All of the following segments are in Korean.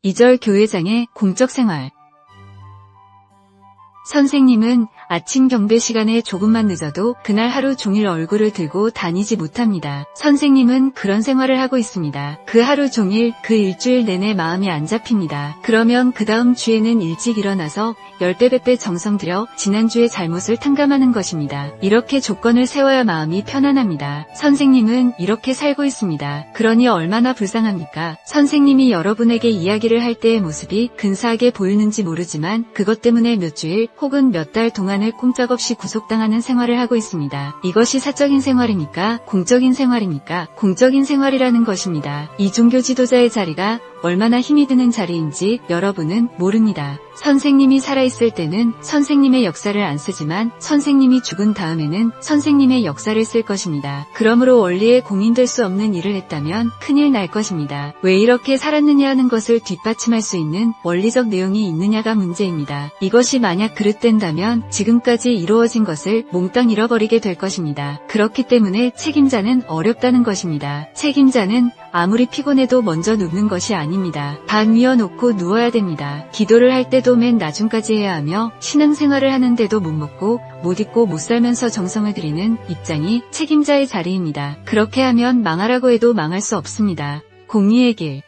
2절 교회장의 공적 생활. 선생님은 아침 경배 시간에 조금만 늦어도 그날 하루 종일 얼굴을 들고 다니지 못합니다. 선생님은 그런 생활을 하고 있습니다. 그 하루 종일, 그 일주일 내내 마음이 안 잡힙니다. 그러면 그 다음 주에는 일찍 일어나서 10배 100배 정성 들여 지난주의 잘못을 탕감하는 것입니다. 이렇게 조건을 세워야 마음이 편안합니다. 선생님은 이렇게 살고 있습니다. 그러니 얼마나 불쌍합니까? 선생님이 여러분에게 이야기를 할 때의 모습이 근사하게 보이는지 모르지만 그것 때문에 몇 주일 혹은 몇 달 동안을 꼼짝없이 구속당하는 생활을 하고 있습니다. 이것이 사적인 생활입니까? 공적인 생활입니까? 공적인 생활이라는 것입니다. 이 종교 지도자의 자리가 얼마나 힘이 드는 자리인지 여러분은 모릅니다. 선생님이 살아있을 때는 선생님의 역사를 안 쓰지만 선생님이 죽은 다음에는 선생님의 역사를 쓸 것입니다. 그러므로 원리에 공인될 수 없는 일을 했다면 큰일 날 것입니다. 왜 이렇게 살았느냐 하는 것을 뒷받침할 수 있는 원리적 내용이 있느냐가 문제입니다. 이것이 만약 그릇된다면 지금까지 이루어진 것을 몽땅 잃어버리게 될 것입니다. 그렇기 때문에 책임자는 어렵다는 것입니다. 책임자는 아무리 피곤해도 먼저 눕는 것이 아닙니다. 반 위어놓고 누워야 됩니다. 기도를 할 때도 맨 나중까지 해야 하며 신앙생활을 하는데도 못 먹고 못 입고 못 살면서 정성을 들이는 입장이 책임자의 자리입니다. 그렇게 하면 망하라고 해도 망할 수 없습니다. 공의의 길.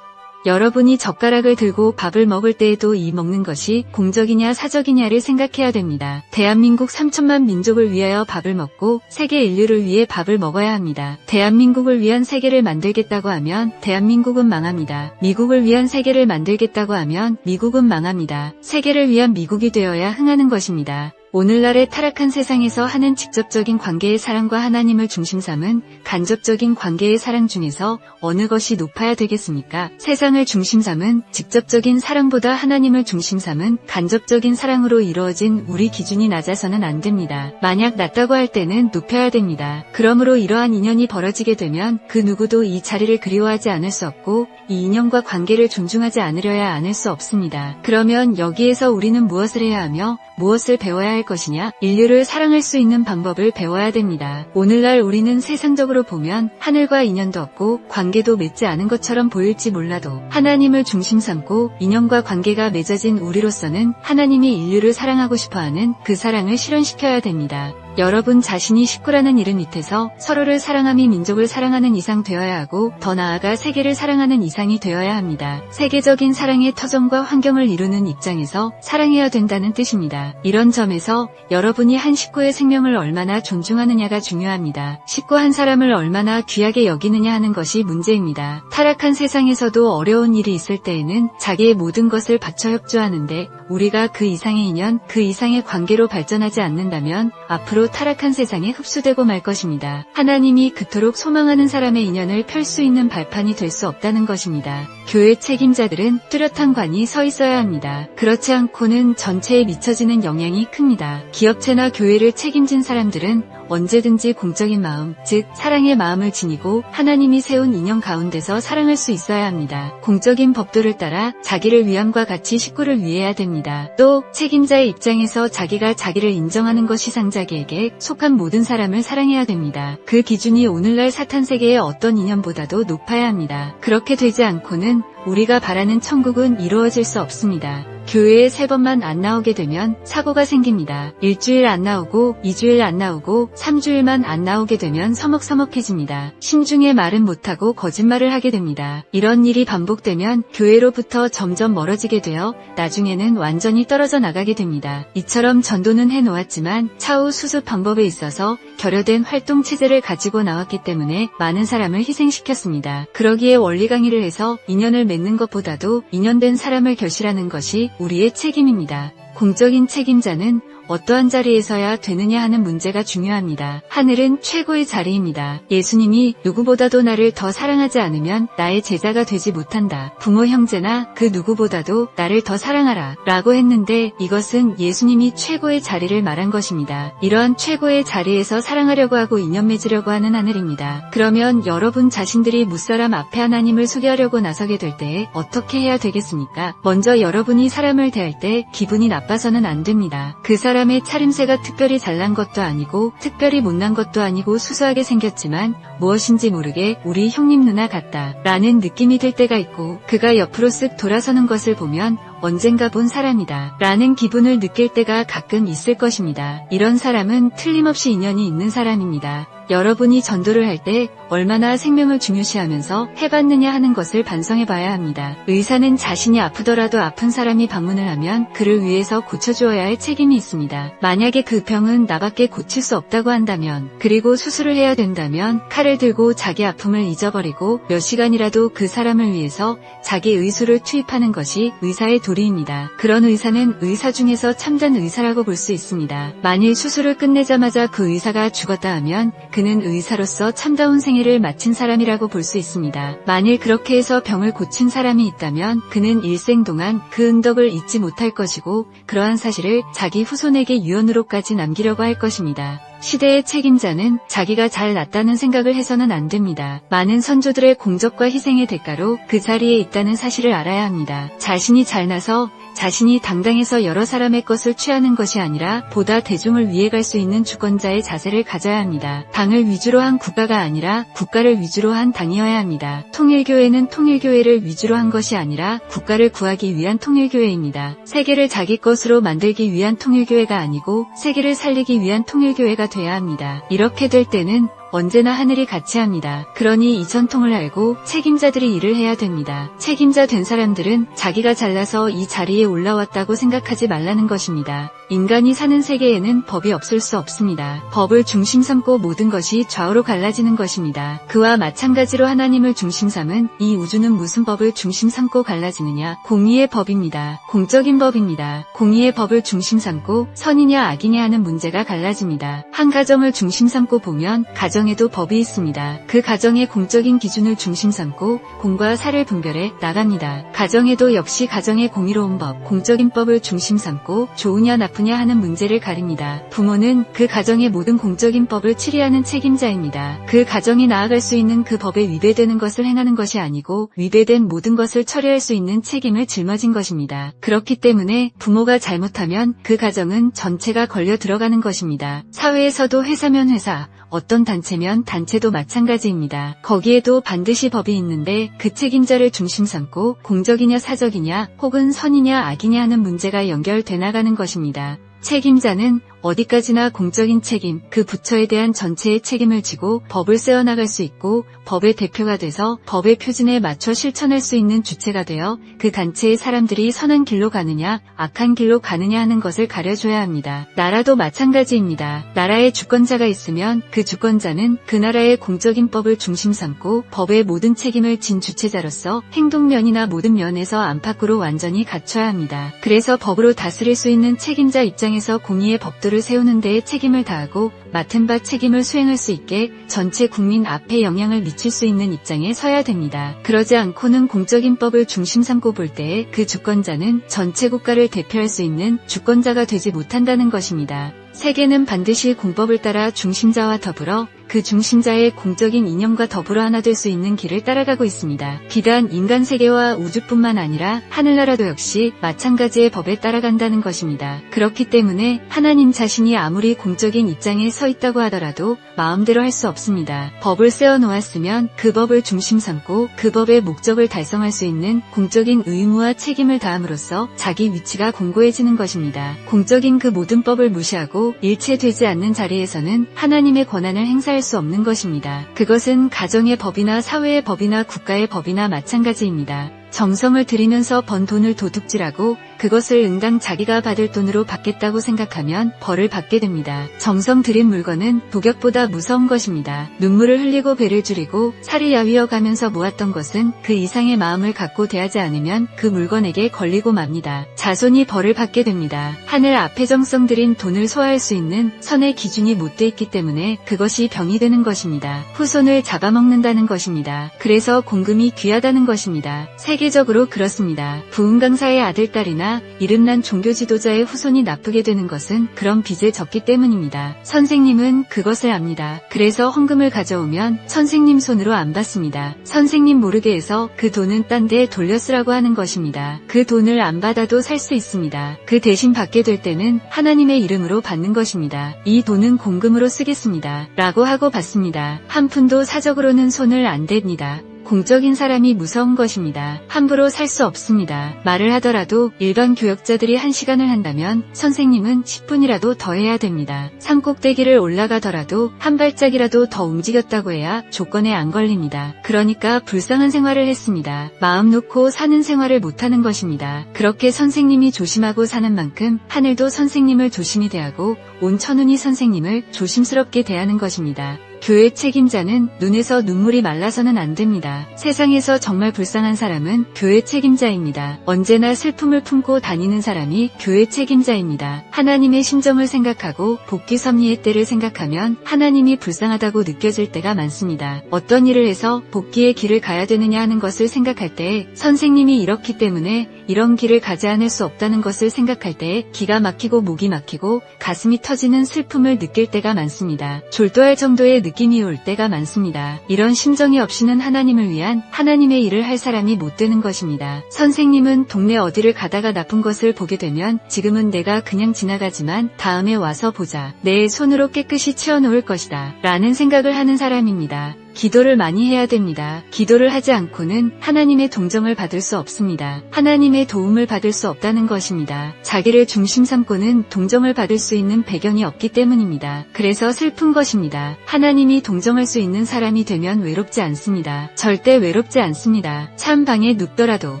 여러분이 젓가락을 들고 밥을 먹을 때에도 이 먹는 것이 공적이냐 사적이냐를 생각해야 됩니다. 대한민국 3천만 민족을 위하여 밥을 먹고 세계 인류를 위해 밥을 먹어야 합니다. 대한민국을 위한 세계를 만들겠다고 하면 대한민국은 망합니다. 미국을 위한 세계를 만들겠다고 하면 미국은 망합니다. 세계를 위한 미국이 되어야 흥하는 것입니다. 오늘날의 타락한 세상에서 하는 직접적인 관계의 사랑과 하나님을 중심 삼은 간접적인 관계의 사랑 중에서 어느 것이 높아야 되겠습니까? 세상을 중심 삼은 직접적인 사랑보다 하나님을 중심 삼은 간접적인 사랑으로 이루어진 우리 기준이 낮아서는 안 됩니다. 만약 낮다고 할 때는 높여야 됩니다. 그러므로 이러한 인연이 벌어지게 되면 그 누구도 이 자리를 그리워하지 않을 수 없고 이 인연과 관계를 존중하지 않으려야 않을 수 없습니다. 그러면 여기에서 우리는 무엇을 해야 하며 무엇을 배워야 할 것이냐? 인류를 사랑할 수 있는 방법을 배워야 됩니다. 오늘날 우리는 세상적으로 보면 하늘과 인연도 없고 관계도 맺지 않은 것처럼 보일지 몰라도 하나님을 중심 삼고 인연과 관계가 맺어진 우리로서는 하나님이 인류를 사랑하고 싶어하는 그 사랑을 실현시켜야 됩니다. 여러분 자신이 식구라는 이름 밑에서 서로를 사랑하며 민족을 사랑하는 이상 되어야 하고 더 나아가 세계를 사랑하는 이상이 되어야 합니다. 세계적인 사랑의 터전과 환경을 이루는 입장에서 사랑해야 된다는 뜻입니다. 이런 점에서 여러분이 한 식구의 생명을 얼마나 존중하느냐가 중요합니다. 식구 한 사람을 얼마나 귀하게 여기느냐 하는 것이 문제입니다. 타락한 세상에서도 어려운 일이 있을 때에는 자기의 모든 것을 바쳐 협조하는데 우리가 그 이상의 인연, 그 이상의 관계로 발전하지 않는다면 앞으로 타락한 세상에 흡수되고 말 것입니다. 하나님이 그토록 소망하는 사람의 인연을 펼 수 있는 발판이 될 수 없다는 것입니다. 교회 책임자들은 뚜렷한 관이 서 있어야 합니다. 그렇지 않고는 전체에 미쳐지는 영향이 큽니다. 기업체나 교회를 책임진 사람들은 언제든지 공적인 마음, 즉 사랑의 마음을 지니고 하나님이 세운 인연 가운데서 사랑할 수 있어야 합니다. 공적인 법도를 따라 자기를 위함과 같이 식구를 위해야 됩니다. 또 책임자의 입장에서 자기가 자기를 인정하는 것이 상자기에게 속한 모든 사람을 사랑해야 됩니다. 그 기준이 오늘날 사탄 세계의 어떤 인연보다도 높아야 합니다. 그렇게 되지 않고는 우리가 바라는 천국은 이루어질 수 없습니다. 교회에 3번만 안 나오게 되면 사고가 생깁니다. 일주일 안 나오고 2주일 안 나오고 3주일만 안 나오게 되면 서먹서먹해집니다. 심중에 말은 못하고 거짓말을 하게 됩니다. 이런 일이 반복되면 교회로부터 점점 멀어지게 되어 나중에는 완전히 떨어져 나가게 됩니다. 이처럼 전도는 해놓았지만 차후 수습 방법에 있어서 결여된 활동체제를 가지고 나왔기 때문에 많은 사람을 희생시켰습니다. 그러기에 원리 강의를 해서 인연을 맺는 것보다도 인연된 사람을 결실하는 것이 우리의 책임입니다. 공적인 책임자는 어떠한 자리에서야 되느냐 하는 문제가 중요합니다. 하늘은 최고의 자리입니다. 예수님이 누구보다도 나를 더 사랑하지 않으면 나의 제자가 되지 못한다. 부모 형제나 그 누구보다도 나를 더 사랑하라 라고 했는데 이것은 예수님이 최고의 자리를 말한 것입니다. 이러한 최고의 자리에서 사랑하려고 하고 인연 맺으려고 하는 하늘입니다. 그러면 여러분 자신들이 무사람 앞에 하나님을 소개하려고 나서게 될 때 어떻게 해야 되겠습니까? 먼저 여러분이 사람을 대할 때 기분이 나빠서는 안 됩니다. 그 사람 사람의 차림새가 특별히 잘난 것도 아니고 특별히 못난 것도 아니고 수수하게 생겼지만 무엇인지 모르게 우리 형님 누나 같다 라는 느낌이 들 때가 있고, 그가 옆으로 쓱 돌아서는 것을 보면 언젠가 본 사람이다 라는 기분을 느낄 때가 가끔 있을 것입니다. 이런 사람은 틀림없이 인연이 있는 사람입니다. 여러분이 전도를 할 때 얼마나 생명을 중요시하면서 해봤느냐 하는 것을 반성해 봐야 합니다. 의사는 자신이 아프더라도 아픈 사람이 방문을 하면 그를 위해서 고쳐주어야 할 책임이 있습니다. 만약에 그 병은 나밖에 고칠 수 없다고 한다면, 그리고 수술을 해야 된다면 칼을 들고 자기 아픔을 잊어버리고 몇 시간이라도 그 사람을 위해서 자기 의술을 투입하는 것이 의사의 도리입니다. 그런 의사는 의사 중에서 참된 의사라고 볼 수 있습니다. 만일 수술을 끝내자마자 그 의사가 죽었다 하면 그는 의사로서 참다운 생애를 마친 사람이라고 볼 수 있습니다. 만일 그렇게 해서 병을 고친 사람이 있다면 그는 일생 동안 그 은덕을 잊지 못할 것이고, 그러한 사실을 자기 후손에게 유언으로까지 남기려고 할 것입니다. 시대의 책임자는 자기가 잘 났다는 생각을 해서는 안 됩니다. 많은 선조들의 공적과 희생의 대가로 그 자리에 있다는 사실을 알아야 합니다. 자신이 잘나서 자신이 당당해서 여러 사람의 것을 취하는 것이 아니라 보다 대중을 위해 갈 수 있는 주권자의 자세를 가져야 합니다. 당을 위주로 한 국가가 아니라 국가를 위주로 한 당이어야 합니다. 통일교회는 통일교회를 위주로 한 것이 아니라 국가를 구하기 위한 통일교회입니다. 세계를 자기 것으로 만들기 위한 통일교회가 아니고 세계를 살리기 위한 통일교회가 돼야 합니다. 이렇게 될 때는 언제나 하늘이 같이 합니다. 그러니 이 전통을 알고 책임자들이 일을 해야 됩니다. 책임자 된 사람들은 자기가 잘나서 이 자리에 올라왔다고 생각하지 말라는 것입니다. 인간이 사는 세계에는 법이 없을 수 없습니다. 법을 중심 삼고 모든 것이 좌우로 갈라지는 것입니다. 그와 마찬가지로 하나님을 중심 삼은 이 우주는 무슨 법을 중심 삼고 갈라지느냐? 공의의 법입니다. 공적인 법입니다. 공의의 법을 중심 삼고 선이냐 악이냐 하는 문제가 갈라집니다. 한 가정을 중심 삼고 보면 가정에도 법이 있습니다. 그 가정의 공적인 기준을 중심 삼고 공과 사를 분별해 나갑니다. 가정에도 역시 가정의 공의로운 법, 공적인 법을 중심 삼고 좋으냐 나쁘냐 하는 문제를 가립니다. 부모는 그 가정의 모든 공적인 법을 치리하는 책임자입니다. 그 가정이 나아갈 수 있는 그 법에 위배되는 것을 행하는 것이 아니고 위배된 모든 것을 처리할 수 있는 책임을 짊어진 것입니다. 그렇기 때문에 부모가 잘못하면 그 가정은 전체가 걸려 들어가는 것입니다. 사회에서도 회사면 회사, 어떤 단체면 단체도 마찬가지입니다. 거기에도 반드시 법이 있는데 그 책임자를 중심 삼고 공적이냐 사적이냐 혹은 선이냐 악이냐 하는 문제가 연결돼 나가는 것입니다. 책임자는 어디까지나 공적인 책임, 그 부처에 대한 전체의 책임을 지고 법을 세워나갈 수 있고 법의 대표가 돼서 법의 표준에 맞춰 실천할 수 있는 주체가 되어 그 단체의 사람들이 선한 길로 가느냐 악한 길로 가느냐 하는 것을 가려줘야 합니다. 나라도 마찬가지입니다. 나라에 주권자가 있으면 그 주권자는 그 나라의 공적인 법을 중심 삼고 법의 모든 책임을 진 주체자로서 행동면이나 모든 면에서 안팎으로 완전히 갖춰야 합니다. 그래서 법으로 다스릴 수 있는 책임자 입장에서 공의의 법도를 세우는 데에 책임을 다하고 맡은 바 책임을 수행할 수 있게 전체 국민 앞에 영향을 미칠 수 있는 입장에 서야 됩니다. 그러지 않고는 공적인 법을 중심 삼고 볼 때에 그 주권자는 전체 국가를 대표할 수 있는 주권자가 되지 못한다는 것입니다. 세계는 반드시 공법을 따라 중심자와 더불어 그 중심자의 공적인 이념과 더불어 하나 될 수 있는 길을 따라가고 있습니다. 비단 인간 세계와 우주뿐만 아니라 하늘나라도 역시 마찬가지의 법에 따라간다는 것입니다. 그렇기 때문에 하나님 자신이 아무리 공적인 입장에 서 있다고 하더라도 마음대로 할 수 없습니다. 법을 세워놓았으면 그 법을 중심 삼고 그 법의 목적을 달성할 수 있는 공적인 의무와 책임을 다함으로써 자기 위치가 공고해지는 것입니다. 공적인 그 모든 법을 무시하고 일체되지 않는 자리에서는 하나님의 권한을 행사할 수 없는 것입니다. 그것은 가정의 법이나 사회의 법이나 국가의 법이나 마찬가지입니다. 정성을 들이면서 번 돈을 도둑질하고 그것을 응당 자기가 받을 돈으로 받겠다고 생각하면 벌을 받게 됩니다. 정성 들인 물건은 독약보다 무서운 것입니다. 눈물을 흘리고 배를 줄이고 살이 야위어 가면서 모았던 것은 그 이상의 마음을 갖고 대하지 않으면 그 물건에게 걸리고 맙니다. 자손이 벌을 받게 됩니다. 하늘 앞에 정성 들인 돈을 소화할 수 있는 선의 기준이 못 돼 있기 때문에 그것이 병이 되는 것입니다. 후손을 잡아먹는다는 것입니다. 그래서 공금이 귀하다는 것입니다. 세계 세계적으로 그렇습니다. 부흥 강사의 아들, 딸이나 이름난 종교 지도자의 후손이 나쁘게 되는 것은 그런 빚을 졌기 때문입니다. 선생님은 그것을 압니다. 그래서 헌금을 가져오면 선생님 손으로 안 받습니다. 선생님 모르게 해서 그 돈은 딴 데에 돌려 쓰라고 하는 것입니다. 그 돈을 안 받아도 살 수 있습니다. 그 대신 받게 될 때는 하나님의 이름으로 받는 것입니다. 이 돈은 공금으로 쓰겠습니다. 라고 하고 받습니다. 한 푼도 사적으로는 손을 안 댑니다. 공적인 사람이 무서운 것입니다. 함부로 살 수 없습니다. 말을 하더라도 일반 교역자들이 1시간을 한다면 선생님은 10분이라도 더 해야 됩니다. 산꼭대기를 올라가더라도 한 발짝이라도 더 움직였다고 해야 조건에 안 걸립니다. 그러니까 불쌍한 생활을 했습니다. 마음 놓고 사는 생활을 못하는 것입니다. 그렇게 선생님이 조심하고 사는 만큼 하늘도 선생님을 조심히 대하고 온 천운이 선생님을 조심스럽게 대하는 것입니다. 교회 책임자는 눈에서 눈물이 말라서는 안 됩니다. 세상에서 정말 불쌍한 사람은 교회 책임자입니다. 언제나 슬픔을 품고 다니는 사람이 교회 책임자입니다. 하나님의 심정을 생각하고 복귀 섭리의 때를 생각하면 하나님이 불쌍하다고 느껴질 때가 많습니다. 어떤 일을 해서 복귀의 길을 가야 되느냐 하는 것을 생각할 때에 선생님이 이렇기 때문에 이런 길을 가지 않을 수 없다는 것을 생각할 때에 기가 막히고 목이 막히고 가슴이 터지는 슬픔을 느낄 때가 많습니다. 졸도할 정도의 느낌이 올 때가 많습니다. 이런 심정이 없이는 하나님을 위한 하나님의 일을 할 사람이 못 되는 것입니다. 선생님은 동네 어디를 가다가 나쁜 것을 보게 되면 지금은 내가 그냥 지나가지만 다음에 와서 보자. 내 손으로 깨끗이 치워놓을 것이다. 라는 생각을 하는 사람입니다. 기도를 많이 해야 됩니다. 기도를 하지 않고는 하나님의 동정을 받을 수 없습니다. 하나님의 도움을 받을 수 없다는 것입니다. 자기를 중심 삼고는 동정을 받을 수 있는 배경이 없기 때문입니다. 그래서 슬픈 것입니다. 하나님이 동정할 수 있는 사람이 되면 외롭지 않습니다. 절대 외롭지 않습니다. 참 방에 눕더라도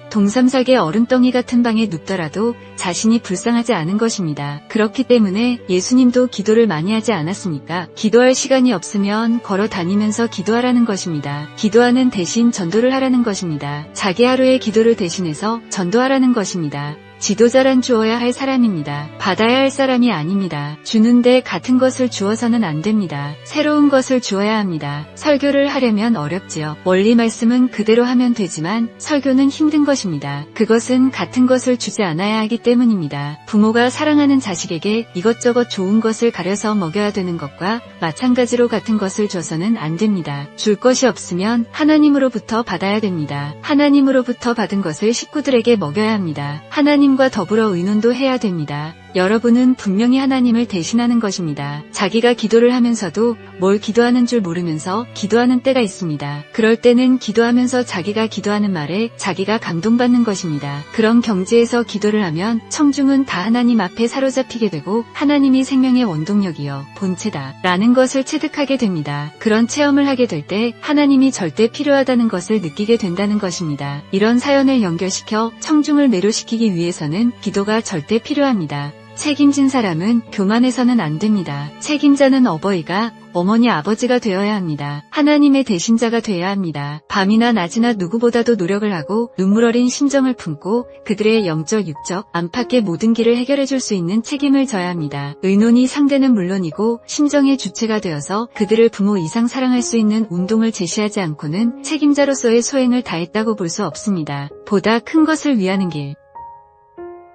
동삼삭의 얼음덩이 같은 방에 눕더라도 자신이 불쌍하지 않은 것입니다. 그렇기 때문에 예수님도 기도를 많이 하지 않았습니까? 기도할 시간이 없으면 걸어 다니면서 기도하라는 것입니다. 기도하는 대신 전도를 하라는 것입니다. 자기 하루의 기도를 대신해서 전도하라는 것입니다. 지도자란 주어야 할 사람입니다. 받아야 할 사람이 아닙니다. 주는데 같은 것을 주어서는 안 됩니다. 새로운 것을 주어야 합니다. 설교를 하려면 어렵지요. 원리 말씀은 그대로 하면 되지만 설교는 힘든 것입니다. 그것은 같은 것을 주지 않아야 하기 때문입니다. 부모가 사랑하는 자식에게 이것저것 좋은 것을 가려서 먹여야 되는 것과 마찬가지로 같은 것을 줘서는 안 됩니다. 줄 것이 없으면 하나님으로부터 받아야 됩니다. 하나님으로부터 받은 것을 식구들에게 먹여야 합니다. 하나님과 더불어 의논도 해야 됩니다. 여러분은 분명히 하나님을 대신하는 것입니다. 자기가 기도를 하면서도 뭘 기도하는 줄 모르면서 기도하는 때가 있습니다. 그럴 때는 기도하면서 자기가 기도하는 말에 자기가 감동받는 것입니다. 그런 경지에서 기도를 하면 청중은 다 하나님 앞에 사로잡히게 되고 하나님이 생명의 원동력이요 본체다 라는 것을 체득하게 됩니다. 그런 체험을 하게 될 때 하나님이 절대 필요하다는 것을 느끼게 된다는 것입니다. 이런 사연을 연결시켜 청중을 매료시키기 위해서는 기도가 절대 필요합니다. 책임진 사람은 교만해서는 안 됩니다. 책임자는 어버이가 어머니 아버지가 되어야 합니다. 하나님의 대신자가 되어야 합니다. 밤이나 낮이나 누구보다도 노력을 하고 눈물 어린 심정을 품고 그들의 영적 육적 안팎의 모든 길을 해결해 줄 수 있는 책임을 져야 합니다. 의논이 상대는 물론이고 심정의 주체가 되어서 그들을 부모 이상 사랑할 수 있는 운동을 제시하지 않고는 책임자로서의 소행을 다했다고 볼 수 없습니다. 보다 큰 것을 위하는 길.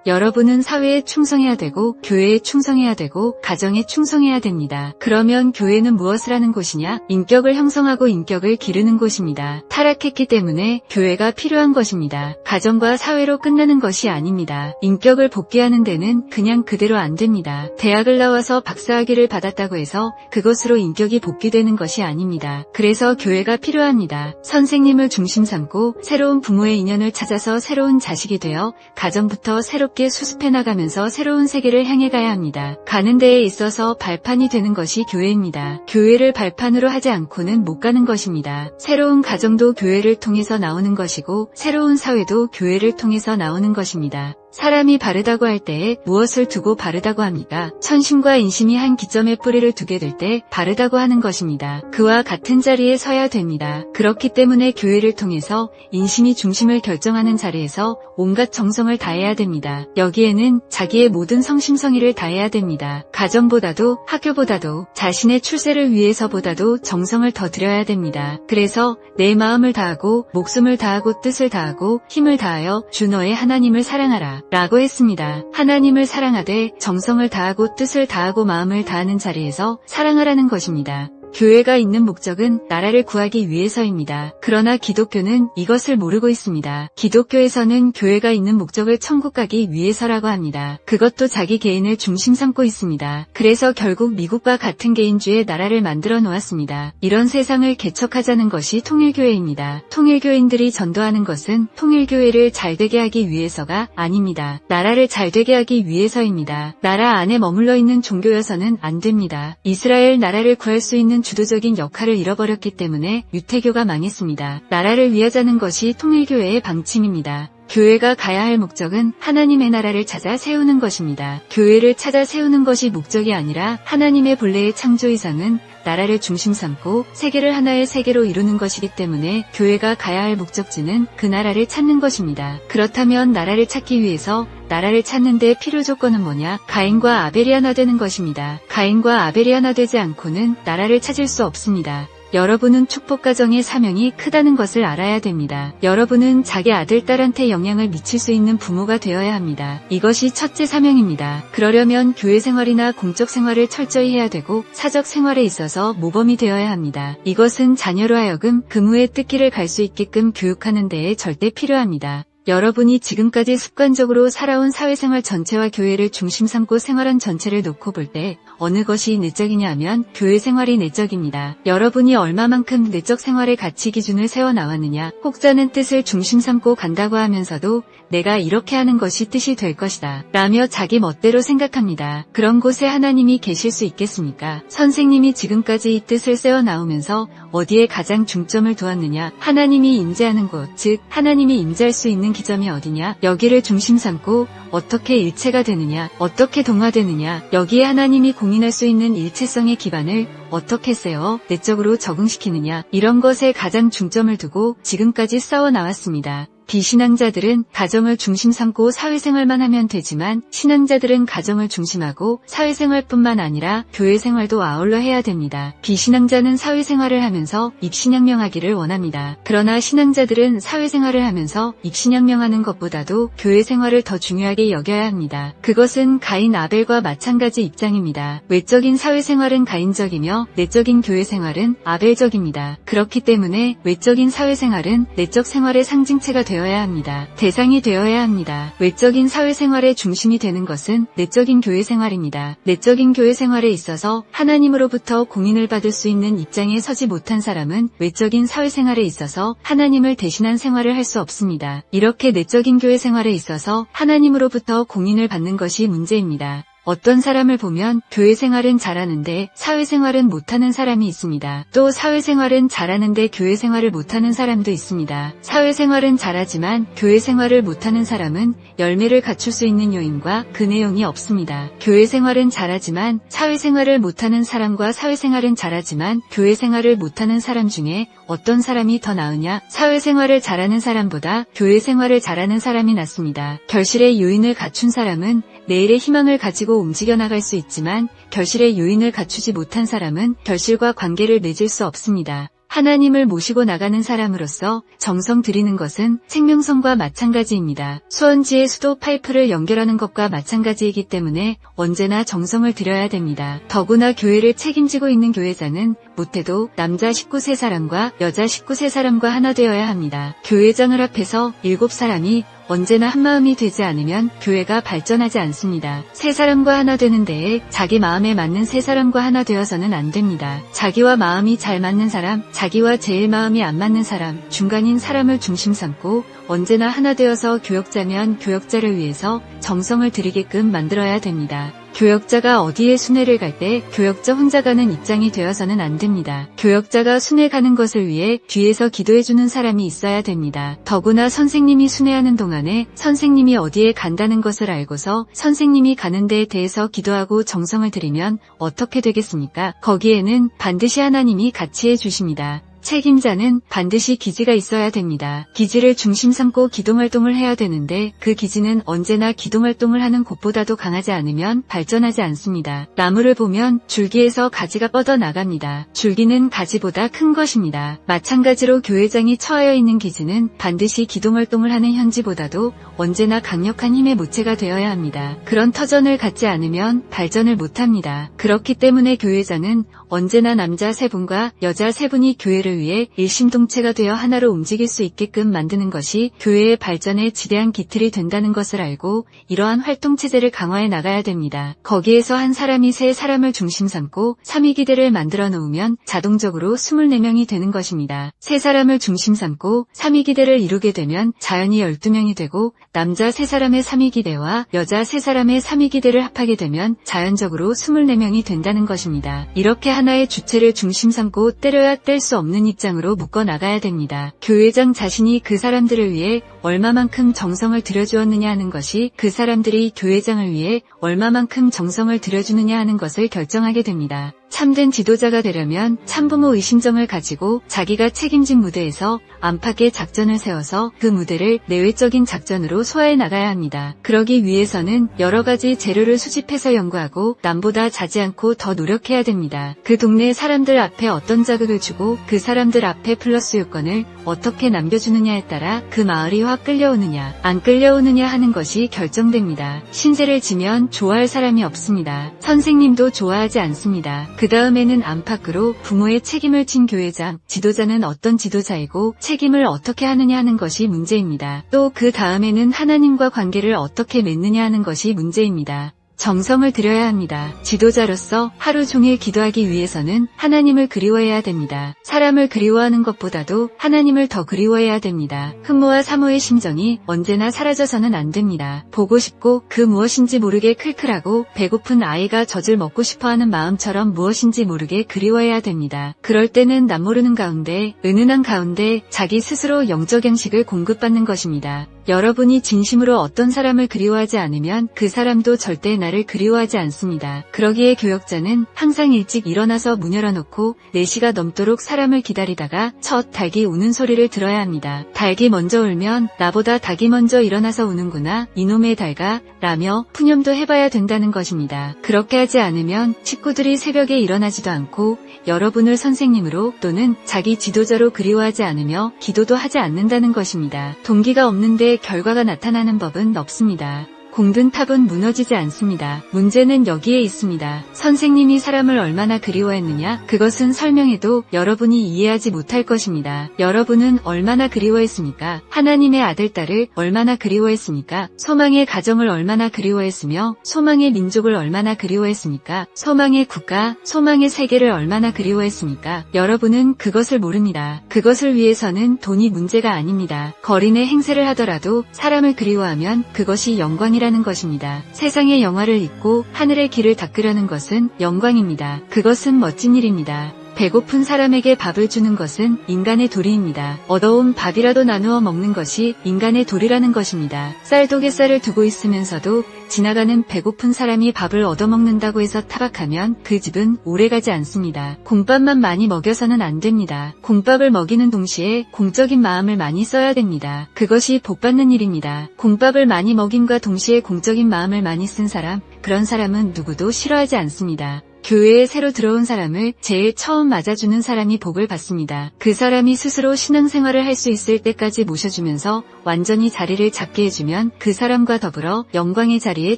여러분은 사회에 충성해야 되고 교회에 충성해야 되고 가정에 충성해야 됩니다. 그러면 교회는 무엇을 하는 곳이냐? 인격을 형성하고 인격을 기르는 곳입니다. 타락했기 때문에 교회가 필요한 것입니다. 가정과 사회로 끝나는 것이 아닙니다. 인격을 복귀하는 데는 그냥 그대로 안 됩니다. 대학을 나와서 박사학위를 받았다고 해서 그것으로 인격이 복귀되는 것이 아닙니다. 그래서 교회가 필요합니다. 선생님을 중심 삼고 새로운 부모의 인연을 찾아서 새로운 자식이 되어 가정부터 새롭게 수습해 나가면서 새로운 세계를 향해 가야 합니다. 가는 데에 있어서 발판이 되는 것이 교회입니다. 교회를 발판으로 하지 않고는 못 가는 것입니다. 새로운 가정도 교회를 통해서 나오는 것이고 새로운 사회도 교회를 통해서 나오는 것입니다. 사람이 바르다고 할 때에 무엇을 두고 바르다고 합니까? 천심과 인심이 한 기점에 뿌리를 두게 될 때 바르다고 하는 것입니다. 그와 같은 자리에 서야 됩니다. 그렇기 때문에 교회를 통해서 인심이 중심을 결정하는 자리에서 온갖 정성을 다해야 됩니다. 여기에는 자기의 모든 성심성의를 다해야 됩니다. 가정보다도 학교보다도 자신의 출세를 위해서보다도 정성을 더 들여야 됩니다. 그래서 내 마음을 다하고 목숨을 다하고 뜻을 다하고 힘을 다하여 주 너의 하나님을 사랑하라 라고 했습니다. 하나님을 사랑하되 정성을 다하고 뜻을 다하고 마음을 다하는 자리에서 사랑하라는 것입니다. 교회가 있는 목적은 나라를 구하기 위해서입니다. 그러나 기독교는 이것을 모르고 있습니다. 기독교에서는 교회가 있는 목적을 천국 가기 위해서라고 합니다. 그것도 자기 개인을 중심 삼고 있습니다. 그래서 결국 미국과 같은 개인주의 나라를 만들어 놓았습니다. 이런 세상을 개척하자는 것이 통일교회입니다. 통일교인들이 전도하는 것은 통일교회를 잘되게 하기 위해서가 아닙니다. 나라를 잘되게 하기 위해서입니다. 나라 안에 머물러 있는 종교여서는 안 됩니다. 이스라엘 나라를 구할 수 있는 주도적인 역할을 잃어버렸기 때문에 유태교가 망했습니다. 나라를 위하자는 것이 통일교회의 방침입니다. 교회가 가야 할 목적은 하나님의 나라를 찾아 세우는 것입니다. 교회를 찾아 세우는 것이 목적이 아니라 하나님의 본래의 창조이상은 나라를 중심 삼고 세계를 하나의 세계로 이루는 것이기 때문에 교회가 가야 할 목적지는 그 나라를 찾는 것입니다. 그렇다면 나라를 찾기 위해서 나라를 찾는데 필요 조건은 뭐냐? 가인과 아벨이 하나 되는 것입니다. 가인과 아벨이 하나 되지 않고는 나라를 찾을 수 없습니다. 여러분은 축복가정의 사명이 크다는 것을 알아야 됩니다. 여러분은 자기 아들, 딸한테 영향을 미칠 수 있는 부모가 되어야 합니다. 이것이 첫째 사명입니다. 그러려면 교회 생활이나 공적 생활을 철저히 해야 되고 사적 생활에 있어서 모범이 되어야 합니다. 이것은 자녀로 하여금 금우의 뜻길을 갈 수 있게끔 교육하는 데에 절대 필요합니다. 여러분이 지금까지 습관적으로 살아온 사회생활 전체와 교회를 중심 삼고 생활한 전체를 놓고 볼 때 어느 것이 내적이냐 하면 교회 생활이 내적입니다. 여러분이 얼마만큼 내적 생활의 가치 기준을 세워 나왔느냐, 혹자는 뜻을 중심 삼고 간다고 하면서도 내가 이렇게 하는 것이 뜻이 될 것이다 라며 자기 멋대로 생각합니다. 그런 곳에 하나님이 계실 수 있겠습니까? 선생님이 지금까지 이 뜻을 세워 나오면서 어디에 가장 중점을 두었느냐, 하나님이 임재하는 곳, 즉 하나님이 임재할 수 있는 기점이 어디냐, 여기를 중심 삼고 어떻게 일체가 되느냐, 어떻게 동화되느냐, 여기에 하나님이 공인할 수 있는 일체성의 기반을 어떻게 세워 내적으로 적응시키느냐, 이런 것에 가장 중점을 두고 지금까지 싸워 나왔습니다. 비신앙자들은 가정을 중심 삼고 사회생활만 하면 되지만 신앙자들은 가정을 중심하고 사회생활뿐만 아니라 교회생활도 아울러 해야 됩니다. 비신앙자는 사회생활을 하면서 입신양명하기를 원합니다. 그러나 신앙자들은 사회생활을 하면서 입신양명하는 것보다도 교회생활을 더 중요하게 여겨야 합니다. 그것은 가인 아벨과 마찬가지 입장입니다. 외적인 사회생활은 가인적이며 내적인 교회생활은 아벨적입니다. 그렇기 때문에 외적인 사회생활은 내적 생활의 상징체가 되어야 합니다. 대상이 되어야 합니다. 외적인 사회생활의 중심이 되는 것은 내적인 교회생활입니다. 내적인 교회생활에 있어서 하나님으로부터 공인을 받을 수 있는 입장에 서지 못한 사람은 외적인 사회생활에 있어서 하나님을 대신한 생활을 할 수 없습니다. 이렇게 내적인 교회생활에 있어서 하나님으로부터 공인을 받는 것이 문제입니다. 어떤 사람을 보면 교회생활은 잘하는데 사회생활은 못하는 사람이 있습니다. 또 사회생활은 잘하는데 교회생활을 못하는 사람도 있습니다. 사회생활은 잘하지만 교회생활을 못하는 사람은 열매를 갖출 수 있는 요인과 그 내용이 없습니다. 교회생활은 잘하지만 사회생활을 못하는 사람과 사회생활은 잘하지만 교회생활을 못하는 사람 중에 어떤 사람이 더 나으냐? 사회생활을 잘하는 사람보다 교회생활을 잘하는 사람이 낫습니다. 결실의 요인을 갖춘 사람은 내일의 희망을 가지고 움직여 나갈 수 있지만 결실의 요인을 갖추지 못한 사람은 결실과 관계를 맺을 수 없습니다. 하나님을 모시고 나가는 사람으로서 정성 들이는 것은 생명선과 마찬가지입니다. 수원지의 수도 파이프를 연결하는 것과 마찬가지이기 때문에 언제나 정성을 들여야 됩니다. 더구나 교회를 책임지고 있는 교회장은 못해도 남자 19세 사람과 여자 19세 사람과 하나 되어야 합니다. 교회장을 합해서 7사람이 언제나 한마음이 되지 않으면 교회가 발전하지 않습니다. 세 사람과 하나 되는 데에 자기 마음에 맞는 세 사람과 하나 되어서는 안 됩니다. 자기와 마음이 잘 맞는 사람, 자기와 제일 마음이 안 맞는 사람, 중간인 사람을 중심 삼고 언제나 하나 되어서 교역자면 교역자를 위해서 정성을 들이게끔 만들어야 됩니다. 교역자가 어디에 순회를 갈 때 교역자 혼자 가는 입장이 되어서는 안 됩니다. 교역자가 순회 가는 것을 위해 뒤에서 기도해주는 사람이 있어야 됩니다. 더구나 선생님이 순회하는 동안에 선생님이 어디에 간다는 것을 알고서 선생님이 가는 데에 대해서 기도하고 정성을 들이면 어떻게 되겠습니까? 거기에는 반드시 하나님이 같이 해주십니다. 책임자는 반드시 기지가 있어야 됩니다. 기지를 중심 삼고 기동활동을 해야 되는데 그 기지는 언제나 기동활동을 하는 곳보다도 강하지 않으면 발전하지 않습니다. 나무를 보면 줄기에서 가지가 뻗어나갑니다. 줄기는 가지보다 큰 것입니다. 마찬가지로 교회장이 처하여 있는 기지는 반드시 기동활동을 하는 현지보다도 언제나 강력한 힘의 모체가 되어야 합니다. 그런 터전을 갖지 않으면 발전을 못합니다. 그렇기 때문에 교회장은 언제나 남자 3분과 여자 3분이 교회를 위해 일심동체가 되어 하나로 움직일 수 있게끔 만드는 것이 교회의 발전에 지대한 기틀이 된다는 것을 알고 이러한 활동체제를 강화해 나가야 됩니다. 거기에서 한 사람이 3사람을 중심 삼고 3위기대를 만들어 놓으면 자동적으로 24명이 되는 것입니다. 3사람을 중심 삼고 3위기대를 이루게 되면 자연히 12명이 되고 남자 3사람의 3위기대와 여자 3사람의 3위기대를 합하게 되면 자연적으로 24명이 된다는 것입니다. 이렇게 하나의 주체를 중심 삼고 때려야 뗄 수 없는 입장으로 묶어나가야 됩니다. 교회장 자신이 그 사람들을 위해 얼마만큼 정성을 들여주었느냐 하는 것이 그 사람들이 교회장을 위해 얼마만큼 정성을 들여주느냐 하는 것을 결정하게 됩니다. 참된 지도자가 되려면 참부모 의심정을 가지고 자기가 책임진 무대에서 안팎의 작전을 세워서 그 무대를 내외적인 작전으로 소화해 나가야 합니다. 그러기 위해서는 여러 가지 재료를 수집해서 연구하고 남보다 자지 않고 더 노력해야 됩니다. 그 동네 사람들 앞에 어떤 자극을 주고 그 사람들 앞에 플러스 요건을 어떻게 남겨주느냐에 따라 그 마을이 확 끌려오느냐 안 끌려오느냐 하는 것이 결정됩니다. 신세를 지면 좋아할 사람이 없습니다. 선생님도 좋아하지 않습니다. 그 다음에는 안팎으로 부모의 책임을 진 교회장, 지도자는 어떤 지도자이고 책임을 어떻게 하느냐 하는 것이 문제입니다. 또 그 다음에는 하나님과 관계를 어떻게 맺느냐 하는 것이 문제입니다. 정성을 들여야 합니다. 지도자로서 하루 종일 기도하기 위해서는 하나님을 그리워해야 됩니다. 사람을 그리워하는 것보다도 하나님을 더 그리워해야 됩니다. 흠모와 사모의 심정이 언제나 사라져서는 안 됩니다. 보고 싶고 그 무엇인지 모르게 클클하고 배고픈 아이가 젖을 먹고 싶어하는 마음처럼 무엇인지 모르게 그리워해야 됩니다. 그럴 때는 남모르는 가운데 은은한 가운데 자기 스스로 영적 양식을 공급받는 것입니다. 여러분이 진심으로 어떤 사람을 그리워하지 않으면 그 사람도 절대 나를 그리워하지 않습니다. 그러기에 교역자는 항상 일찍 일어나서 문 열어놓고 4시가 넘도록 사람을 기다리다가 첫 닭이 우는 소리를 들어야 합니다. 닭이 먼저 울면 나보다 닭이 먼저 일어나서 우는구나 이놈의 닭아 라며 푸념도 해봐야 된다는 것입니다. 그렇게 하지 않으면 식구들이 새벽에 일어나지도 않고 여러분을 선생님으로 또는 자기 지도자로 그리워하지 않으며 기도도 하지 않는다는 것입니다. 동기가 없는데 결과가 나타나는 법은 없습니다. 공든 탑은 무너지지 않습니다. 문제는 여기에 있습니다. 선생님이 사람을 얼마나 그리워했느냐? 그것은 설명해도 여러분이 이해하지 못할 것입니다. 여러분은 얼마나 그리워했습니까? 하나님의 아들, 딸을 얼마나 그리워했습니까? 소망의 가정을 얼마나 그리워했으며 소망의 민족을 얼마나 그리워했습니까? 소망의 국가, 소망의 세계를 얼마나 그리워했습니까? 여러분은 그것을 모릅니다. 그것을 위해서는 돈이 문제가 아닙니다. 거린의 행세를 하더라도 사람을 그리워하면 그것이 영광이라는 것입니다. 세상의 영화를 잊고 하늘의 길을 닦으려는 것은 영광입니다. 그것은 멋진 일입니다. 배고픈 사람에게 밥을 주는 것은 인간의 도리입니다. 얻어온 밥이라도 나누어 먹는 것이 인간의 도리라는 것입니다. 쌀독에 두고 있으면서도 지나가는 배고픈 사람이 밥을 얻어먹는다고 해서 타박하면 그 집은 오래가지 않습니다. 공밥만 많이 먹여서는 안 됩니다. 공밥을 먹이는 동시에 공적인 마음을 많이 써야 됩니다. 그것이 복받는 일입니다. 공밥을 많이 먹임과 동시에 공적인 마음을 많이 쓴 사람, 그런 사람은 누구도 싫어하지 않습니다. 교회에 새로 들어온 사람을 제일 처음 맞아주는 사람이 복을 받습니다. 그 사람이 스스로 신앙생활을 할 수 있을 때까지 모셔주면서 완전히 자리를 잡게 해주면 그 사람과 더불어 영광의 자리에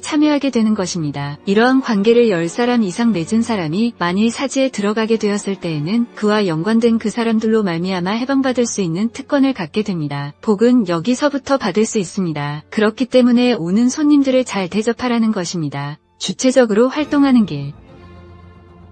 참여하게 되는 것입니다. 이러한 관계를 10사람 이상 맺은 사람이 만일 사지에 들어가게 되었을 때에는 그와 연관된 그 사람들로 말미암아 해방받을 수 있는 특권을 갖게 됩니다. 복은 여기서부터 받을 수 있습니다. 그렇기 때문에 오는 손님들을 잘 대접하라는 것입니다. 주체적으로 활동하는 길.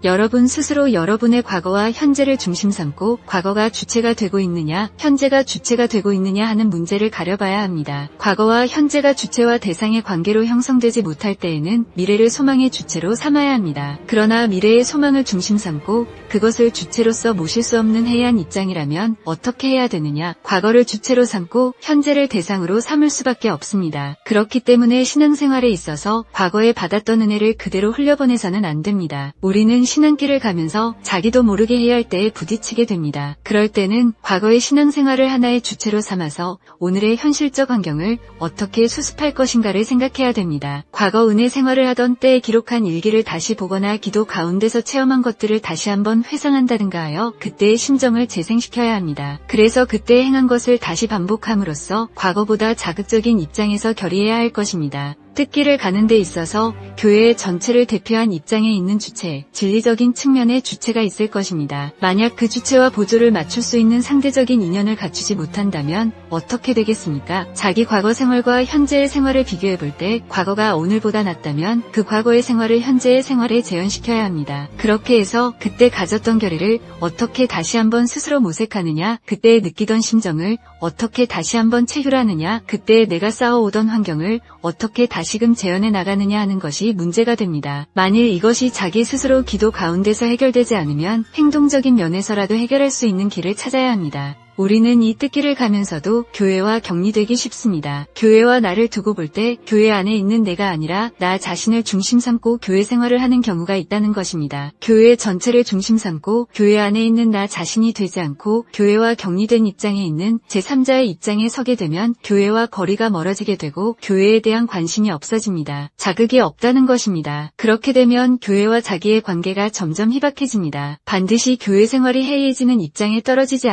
여러분 스스로 여러분의 과거와 현재를 중심 삼고 과거가 주체가 되고 있느냐, 현재가 주체가 되고 있느냐 하는 문제를 가려봐야 합니다. 과거와 현재가 주체와 대상의 관계로 형성되지 못할 때에는 미래를 소망의 주체로 삼아야 합니다. 그러나 미래의 소망을 중심 삼고 그것을 주체로서 모실 수 없는 해이한 입장이라면 어떻게 해야 되느냐? 과거를 주체로 삼고 현재를 대상으로 삼을 수밖에 없습니다. 그렇기 때문에 신앙생활에 있어서 과거에 받았던 은혜를 그대로 흘려보내서는 안 됩니다. 우리는 신앙길을 가면서 자기도 모르게 해야 할 때에 부딪히게 됩니다. 그럴 때는 과거의 신앙생활을 하나의 주체로 삼아서 오늘의 현실적 환경을 어떻게 수습할 것인가를 생각해야 됩니다. 과거 은혜 생활을 하던 때에 기록한 일기를 다시 보거나 기도 가운데서 체험한 것들을 다시 한번 회상한다든가 하여 그때의 심정을 재생시켜야 합니다. 그래서 그때 행한 것을 다시 반복함으로써 과거보다 자극적인 입장에서 결의해야 할 것입니다. 뜻길을 가는 데 있어서 교회의 전체를 대표한 입장에 있는 주체, 진리적인 측면의 주체가 있을 것입니다. 만약 그 주체와 보조를 맞출 수 있는 상대적인 인연을 갖추지 못한다면 어떻게 되겠습니까? 자기 과거 생활과 현재의 생활을 비교해 볼 때 과거가 오늘보다 낫다면 그 과거의 생활을 현재의 생활에 재현시켜야 합니다. 그렇게 해서 그때 가졌던 결의를 어떻게 다시 한번 스스로 모색하느냐, 그때 느끼던 심정을 어떻게 다시 한번 체휼하느냐, 그때 내가 쌓아오던 환경을 어떻게 다시금 재현해 나가느냐 하는 것이 문제가 됩니다. 만일 이것이 자기 스스로 기도 가운데서 해결되지 않으면 행동적인 면에서라도 해결할 수 있는 길을 찾아야 합니다. 우리는 이 뜻길을 가면서도 교회와 격리되기 쉽습니다. 교회와 나를 두고 볼 때 교회 안에 있는 내가 아니라 나 자신을 중심 삼고 교회 생활을 하는 경우가 있다는 것입니다. 교회 전체를 중심 삼고 교회 안에 있는 나 자신이 되지 않고 교회와 격리된 입장에 있는 제3자의 입장에 서게 되면 교회와 거리가 멀어지게 되고 교회에 대한 관심이 없어집니다. 자극이 없다는 것입니다. 그렇게 되면 교회와 자기의 관계가 점점 희박해집니다. 반드시 교회 생활이 해이해지는 입장에 떨어지지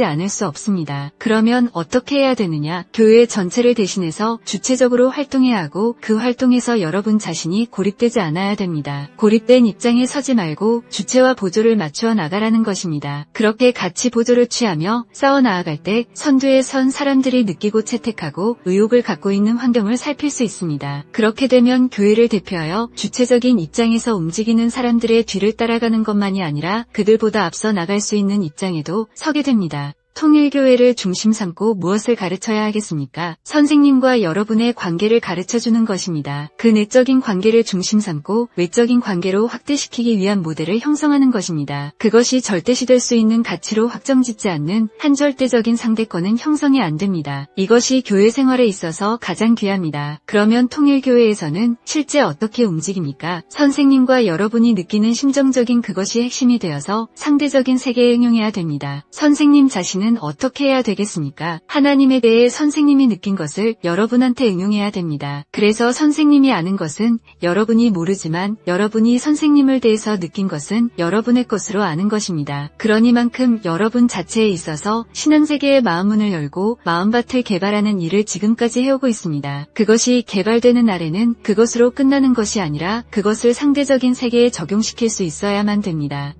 않을 수 없습니다. 그러면 어떻게 해야 되느냐? 교회 전체를 대신해서 주체적으로 활동해야 하고 그 활동에서 여러분 자신이 고립되지 않아야 됩니다. 고립된 입장에 서지 말고 주체와 보조를 맞추어 나가라는 것입니다. 그렇게 같이 보조를 취하며 싸워 나아갈 때 선두에 선 사람들이 느끼고 채택하고 의욕을 갖고 있는 환경을 살필 수 있습니다. 그렇게 되면 교회를 대표하여 주체적인 입장에서 움직이는 사람들의 뒤를 따라가는 것만이 아니라 그들보다 앞서 나갈 수 있는 입장에도 서게 됩니다. 통일교회를 중심 삼고 무엇을 가르쳐야 하겠습니까? 선생님과 여러분의 관계를 가르쳐주는 것입니다. 그 내적인 관계를 중심 삼고 외적인 관계로 확대시키기 위한 모델을 형성하는 것입니다. 그것이 절대시될 수 있는 가치로 확정짓지 않는 한절대적인 상대권은 형성이 안 됩니다. 이것이 교회 생활에 있어서 가장 귀합니다. 그러면 통일교회에서는 실제 어떻게 움직입니까? 선생님과 여러분이 느끼는 심정적인 그것이 핵심이 되어서 상대적인 세계에 응용해야 됩니다. 선생님 자신은 어떻게 해야 되겠습니까? 하나님에 대해 선생님이 느낀 것을 여러분한테 응용해야 됩니다. 그래서 선생님이 아는 것은 여러분이 모르지만 여러분이 선생님을 대해서 느낀 것은 여러분의 것으로 아는 것입니다. 그러니만큼 여러분 자체에 있어서 신앙세계의 마음문을 열고 마음밭을 개발하는 일을 지금까지 해오고 있습니다. 그것이 개발되는 날에는 그것으로 끝나는 것이 아니라 그것을 상대적인 세계에 적용시킬 수 있어야만 됩니다.